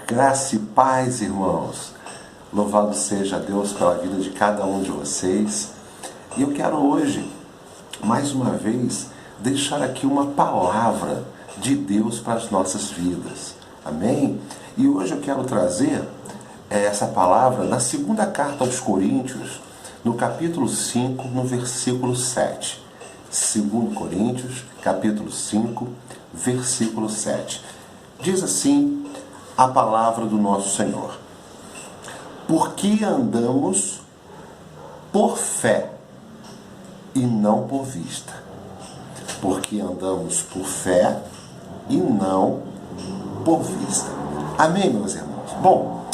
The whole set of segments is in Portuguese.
Graça e paz, irmãos. Louvado seja Deus pela vida de cada um de vocês. E eu quero hoje, mais uma vez, deixar aqui uma palavra de Deus para as nossas vidas. Amém? E hoje eu quero trazer essa palavra na segunda carta aos Coríntios, no capítulo 5, no versículo 7. 2 Coríntios, capítulo 5, versículo 7. Diz assim a palavra do nosso Senhor: porque andamos por fé e não por vista. Porque andamos por fé e não por vista. Amém, meus irmãos? Bom,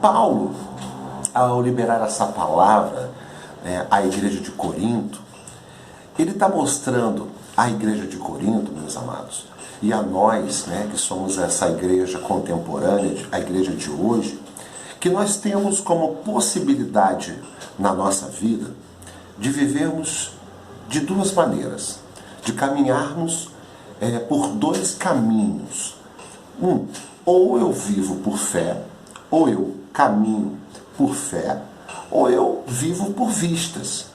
Paulo, ao liberar essa palavra à igreja de Corinto, ele está mostrando à igreja de Corinto, meus amados, e a nós, que somos essa igreja contemporânea, a igreja de hoje, que nós temos como possibilidade na nossa vida de vivermos de duas maneiras, de caminharmos por dois caminhos. Ou eu vivo por fé, ou eu caminho por fé, ou eu vivo por vistas.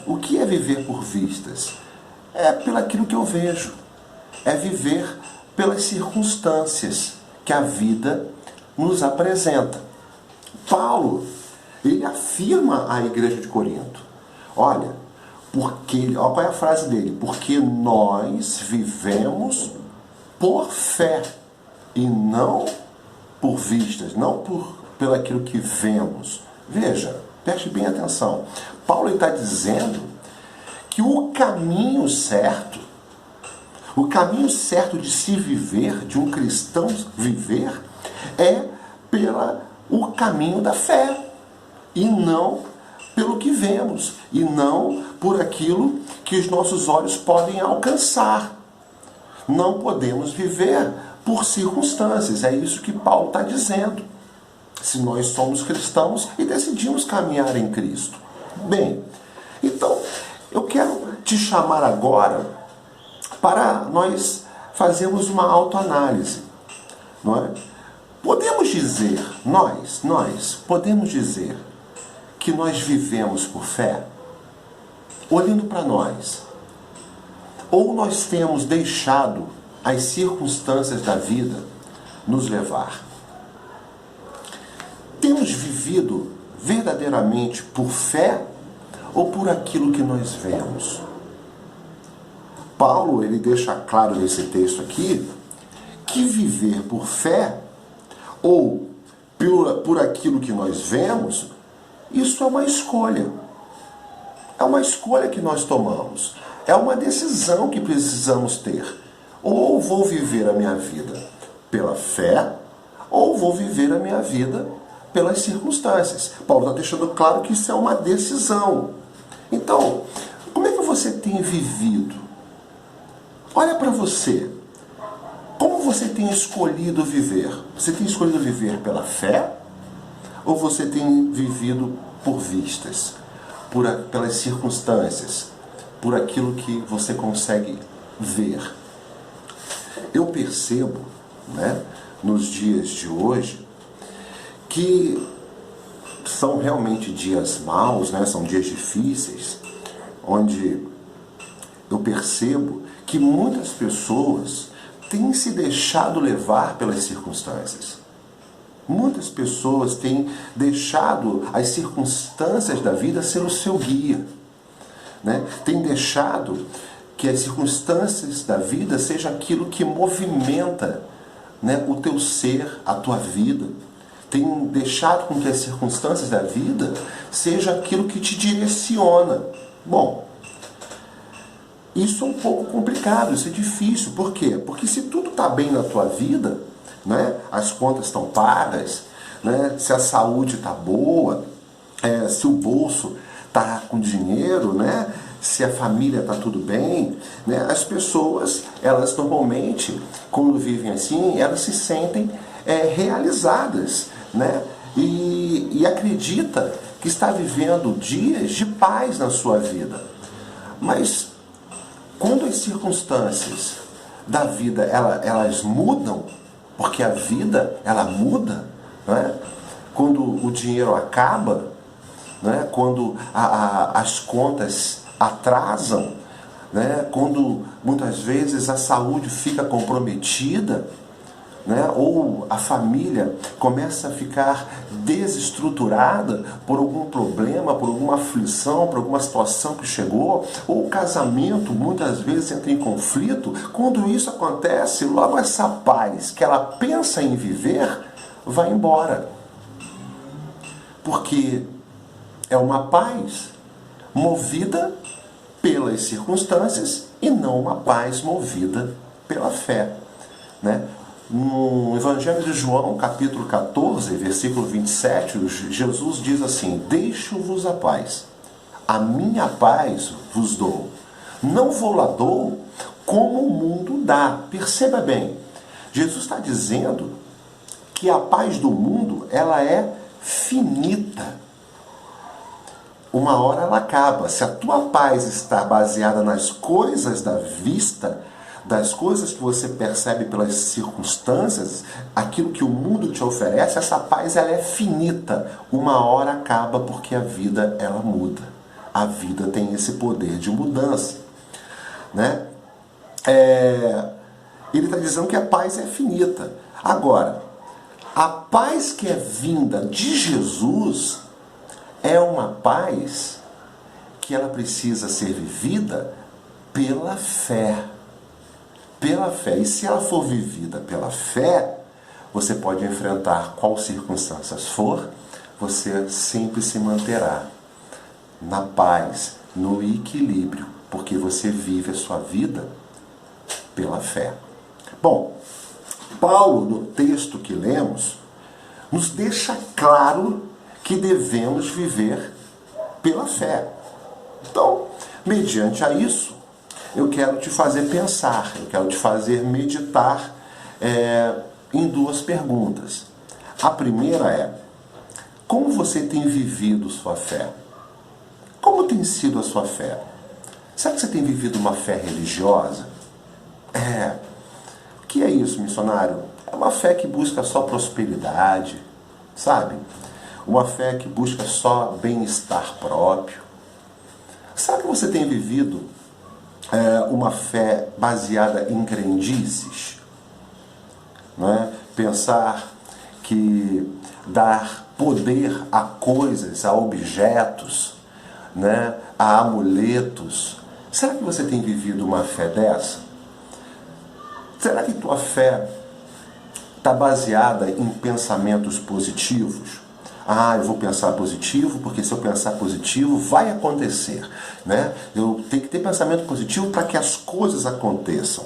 O que é viver por vistas? É pelo aquilo que eu vejo. É viver pelas circunstâncias que a vida nos apresenta. Paulo, ele afirma à igreja de Corinto: olha, qual é a frase dele? Porque nós vivemos por fé e não por vistas, não pelo aquilo que vemos. Veja, preste bem atenção. Paulo está dizendo que o caminho certo de se viver, de um cristão viver, é o caminho da fé, e não pelo que vemos, e não por aquilo que os nossos olhos podem alcançar. Não podemos viver por circunstâncias, é isso que Paulo está dizendo. Se nós somos cristãos e decidimos caminhar em Cristo. Bem, então eu quero te chamar agora para nós fazermos uma autoanálise, não é? Podemos dizer, nós podemos dizer que nós vivemos por fé, olhando para nós, ou nós temos deixado as circunstâncias da vida nos levar? Temos vivido verdadeiramente por fé ou por aquilo que nós vemos? Paulo, ele deixa claro nesse texto aqui que viver por fé ou por aquilo que nós vemos, isso é uma escolha. É uma escolha que nós tomamos. É uma decisão que precisamos ter. Ou vou viver a minha vida pela fé, ou vou viver a minha vida pelas circunstâncias. Paulo está deixando claro que isso é uma decisão. Então, como é que você tem vivido? Olha para você. Como você tem escolhido viver? Você tem escolhido viver pela fé? Ou você tem vivido por vistas? Pelas circunstâncias? Por aquilo que você consegue ver? Eu percebo, nos dias de hoje, que são realmente dias maus, são dias difíceis, onde eu percebo que muitas pessoas têm se deixado levar pelas circunstâncias. Muitas pessoas têm deixado as circunstâncias da vida ser o seu guia. Têm deixado que as circunstâncias da vida seja aquilo que movimenta o teu ser, a tua vida. Tem deixado com que as circunstâncias da vida seja aquilo que te direciona. Bom, isso é um pouco complicado, isso é difícil. Por quê? Porque se tudo está bem na tua vida, as contas estão pagas, se a saúde está boa, se o bolso está com dinheiro, se a família está tudo bem, as pessoas, elas normalmente, quando vivem assim, elas se sentem realizadas, e acredita que está vivendo dias de paz na sua vida. Mas quando as circunstâncias da vida elas mudam, porque a vida, ela muda, não é? Quando o dinheiro acaba, não é? Quando as contas atrasam, né? Quando muitas vezes a saúde fica comprometida, né? Ou a família começa a ficar desestruturada por algum problema, por alguma aflição, por alguma situação que chegou, ou o casamento muitas vezes entra em conflito. Quando isso acontece, logo essa paz que ela pensa em viver vai embora, porque é uma paz movida pelas circunstâncias e não uma paz movida pela fé, né? No Evangelho de João, capítulo 14, versículo 27, Jesus diz assim: deixo-vos a paz, a minha paz vos dou. Não vou lá dou como o mundo dá. Perceba bem, Jesus está dizendo que a paz do mundo, ela é finita. Uma hora ela acaba. Se a tua paz está baseada nas coisas da vista, das coisas que você percebe pelas circunstâncias, aquilo que o mundo te oferece, essa paz ela é finita. Uma hora acaba, porque a vida ela muda. A vida tem esse poder de mudança, né? Ele está dizendo que a paz é finita. Agora, a paz que é vinda de Jesus é uma paz que ela precisa ser vivida pela fé. Pela fé. E se ela for vivida pela fé, você pode enfrentar qual circunstâncias for, você sempre se manterá na paz, no equilíbrio, porque você vive a sua vida pela fé. Bom, Paulo, no texto que lemos, nos deixa claro que devemos viver pela fé. Então, mediante a isso, eu quero te fazer pensar, eu quero te fazer meditar em duas perguntas. A primeira é: como você tem vivido sua fé? Como tem sido a sua fé? Será que você tem vivido uma fé religiosa? O que é isso, missionário? É uma fé que busca só prosperidade, sabe? Uma fé que busca só bem-estar próprio. Será que você tem vivido uma fé baseada em crendices? Não é? Pensar que dar poder a coisas, a objetos, né? A amuletos. Será que você tem vivido uma fé dessa? Será que tua fé está baseada em pensamentos positivos? Eu vou pensar positivo, porque se eu pensar positivo, vai acontecer, né? Eu tenho que ter pensamento positivo para que as coisas aconteçam.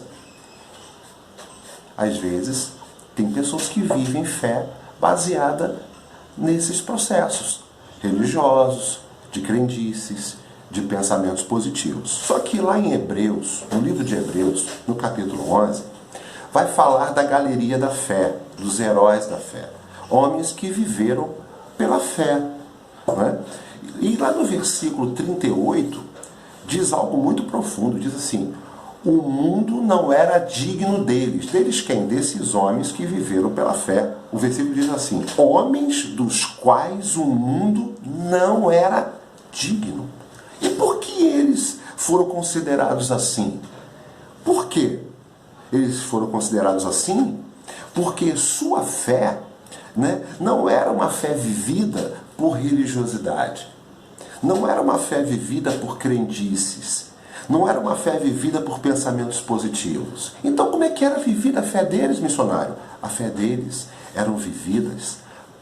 Às vezes, tem pessoas que vivem fé baseada nesses processos religiosos, de crendices, de pensamentos positivos. Só que lá em Hebreus, no livro de Hebreus, no capítulo 11, vai falar da galeria da fé, dos heróis da fé. Homens que viveram pela fé, não é? E lá no versículo 38 diz algo muito profundo, diz assim: o mundo não era digno deles. Deles quem? Desses homens que viveram pela fé. O versículo diz assim: homens dos quais o mundo não era digno. E por que eles foram considerados assim? Por quê? Eles foram considerados assim porque sua fé, né, não era uma fé vivida por religiosidade, não era uma fé vivida por crendices, não era uma fé vivida por pensamentos positivos. Então, como é que era vivida a fé deles, missionário? A fé deles eram vividas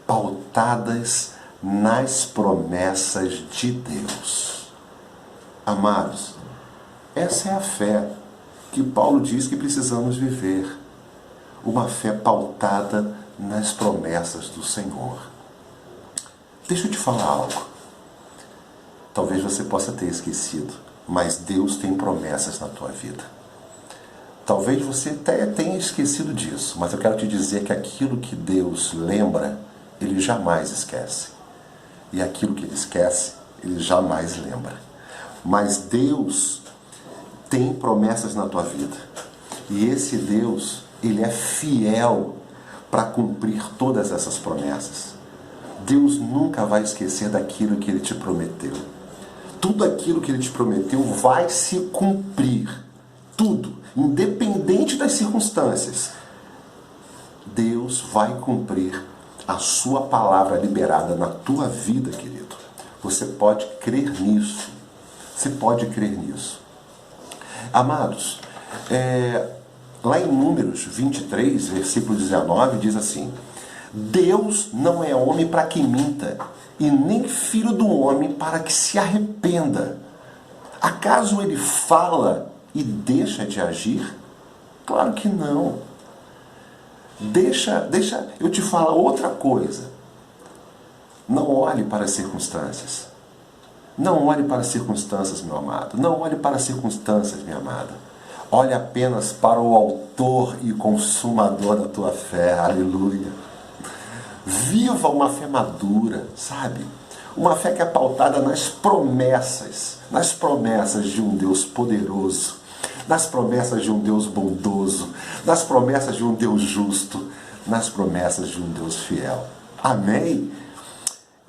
pautadas nas promessas de Deus. Amados, essa é a fé que Paulo diz que precisamos viver. Uma fé pautada nas promessas do Senhor. Deixa eu te falar algo. Talvez você possa ter esquecido, mas Deus tem promessas na tua vida. Talvez você até tenha esquecido disso, mas eu quero te dizer que aquilo que Deus lembra, Ele jamais esquece. E aquilo que Ele esquece, Ele jamais lembra. Mas Deus tem promessas na tua vida. E esse Deus, Ele é fiel para cumprir todas essas promessas. Deus nunca vai esquecer daquilo que Ele te prometeu. Tudo aquilo que Ele te prometeu vai se cumprir. Tudo, independente das circunstâncias. Deus vai cumprir a sua palavra liberada na tua vida, querido. Você pode crer nisso. Você pode crer nisso. Amados, lá em Números 23, versículo 19, diz assim: Deus não é homem para que minta, e nem filho do homem para que se arrependa. Acaso ele fala e deixa de agir? Claro que não. Deixa eu te falar outra coisa. Não olhe para as circunstâncias. Não olhe para as circunstâncias, meu amado. Não olhe para as circunstâncias, minha amada. Olhe apenas para o autor e consumador da tua fé. Aleluia. Viva uma fé madura, sabe? Uma fé que é pautada nas promessas de um Deus poderoso, nas promessas de um Deus bondoso, nas promessas de um Deus justo, nas promessas de um Deus fiel. Amém?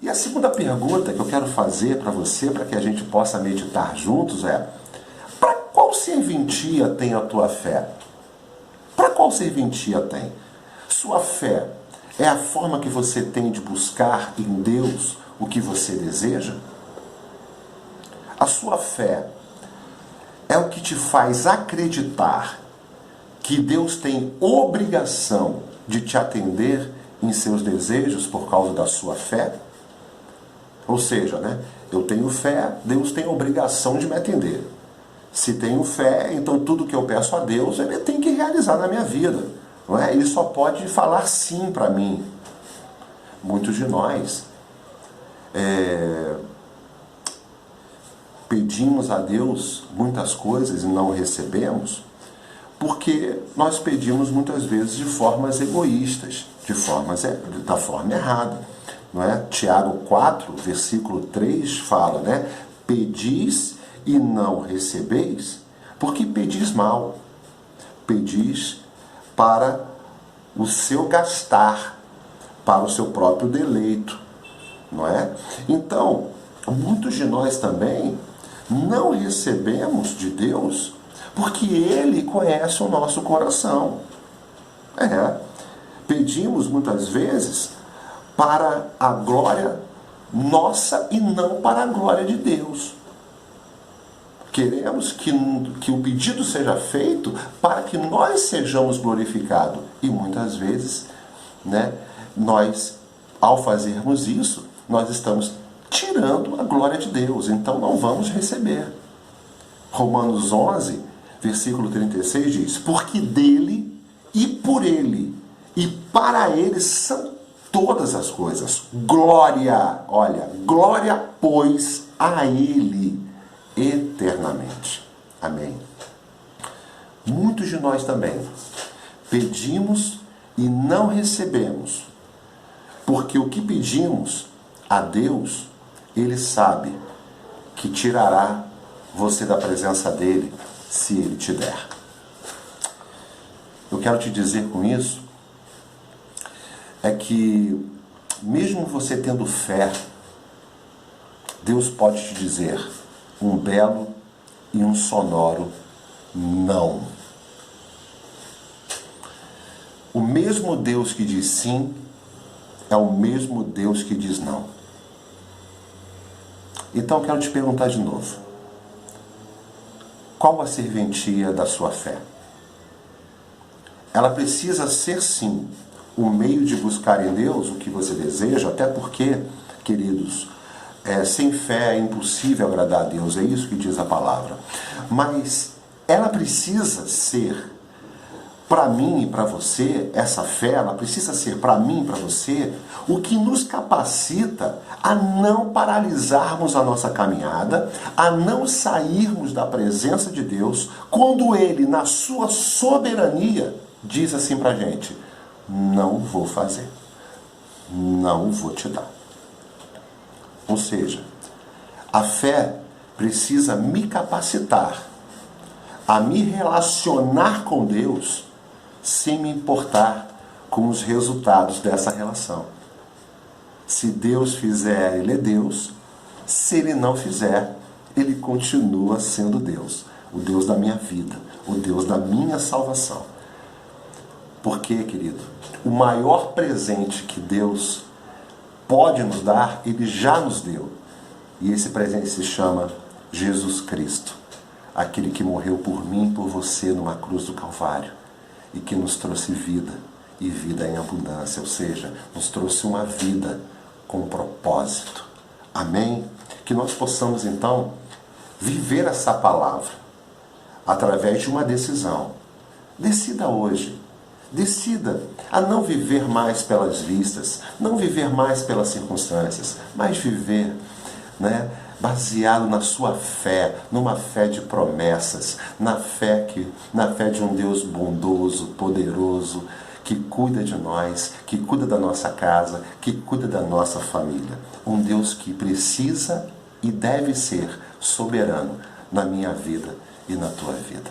E a segunda pergunta que eu quero fazer para você, para que a gente possa meditar juntos, é: para qual serventia tem a tua fé? Para qual serventia tem? Sua fé é a forma que você tem de buscar em Deus o que você deseja? A sua fé é o que te faz acreditar que Deus tem obrigação de te atender em seus desejos por causa da sua fé? Ou seja, eu tenho fé, Deus tem obrigação de me atender. Se tenho fé, então tudo que eu peço a Deus, Ele tem que realizar na minha vida. Não é? Ele só pode falar sim para mim. Muitos de nós pedimos a Deus muitas coisas e não recebemos, porque nós pedimos muitas vezes de formas egoístas, da forma errada. Não é? Tiago 4, versículo 3 fala, pedis e não recebeis, porque pedis mal. Pedis para o seu gastar, para o seu próprio deleito, não é? Então, muitos de nós também não recebemos de Deus porque Ele conhece o nosso coração. Pedimos muitas vezes para a glória nossa e não para a glória de Deus. Queremos que o pedido seja feito para que nós sejamos glorificados. E muitas vezes, nós, ao fazermos isso, nós estamos tirando a glória de Deus. Então não vamos receber. Romanos 11, versículo 36 diz: porque dele e por ele e para ele são todas as coisas. Glória, glória, pois, a ele eternamente. Amém. Muitos de nós também pedimos e não recebemos, porque o que pedimos a Deus, Ele sabe que tirará você da presença dEle se Ele te der. Eu quero te dizer com isso é que mesmo você tendo fé, Deus pode te dizer um belo e um sonoro não. O mesmo Deus que diz sim é o mesmo Deus que diz não. Então eu quero te perguntar de novo: qual a serventia da sua fé? Ela precisa ser sim o meio de buscar em Deus o que você deseja, até porque, queridos, sem fé é impossível agradar a Deus, é isso que diz a palavra. Mas ela precisa ser, para mim e para você, essa fé, ela precisa ser para mim e para você, o que nos capacita a não paralisarmos a nossa caminhada, a não sairmos da presença de Deus, quando Ele, na sua soberania, diz assim para a gente: não vou fazer, não vou te dar. Ou seja, a fé precisa me capacitar a me relacionar com Deus sem me importar com os resultados dessa relação. Se Deus fizer, Ele é Deus. Se Ele não fizer, Ele continua sendo Deus. O Deus da minha vida, o Deus da minha salvação. Porque, querido, o maior presente que Deus pode nos dar, Ele já nos deu. E esse presente se chama Jesus Cristo. Aquele que morreu por mim e por você numa cruz do Calvário. E que nos trouxe vida, e vida em abundância. Ou seja, nos trouxe uma vida com propósito. Amém? Que nós possamos, então, viver essa palavra através de uma decisão. Decida hoje. Decida a não viver mais pelas vistas, não viver mais pelas circunstâncias, mas viver, baseado na sua fé, numa fé de promessas, na fé de um Deus bondoso, poderoso, que cuida de nós, que cuida da nossa casa, que cuida da nossa família. Um Deus que precisa e deve ser soberano na minha vida e na tua vida.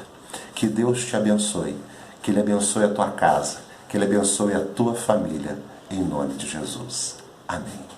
Que Deus te abençoe, que Ele abençoe a tua casa, que Ele abençoe a tua família, em nome de Jesus. Amém.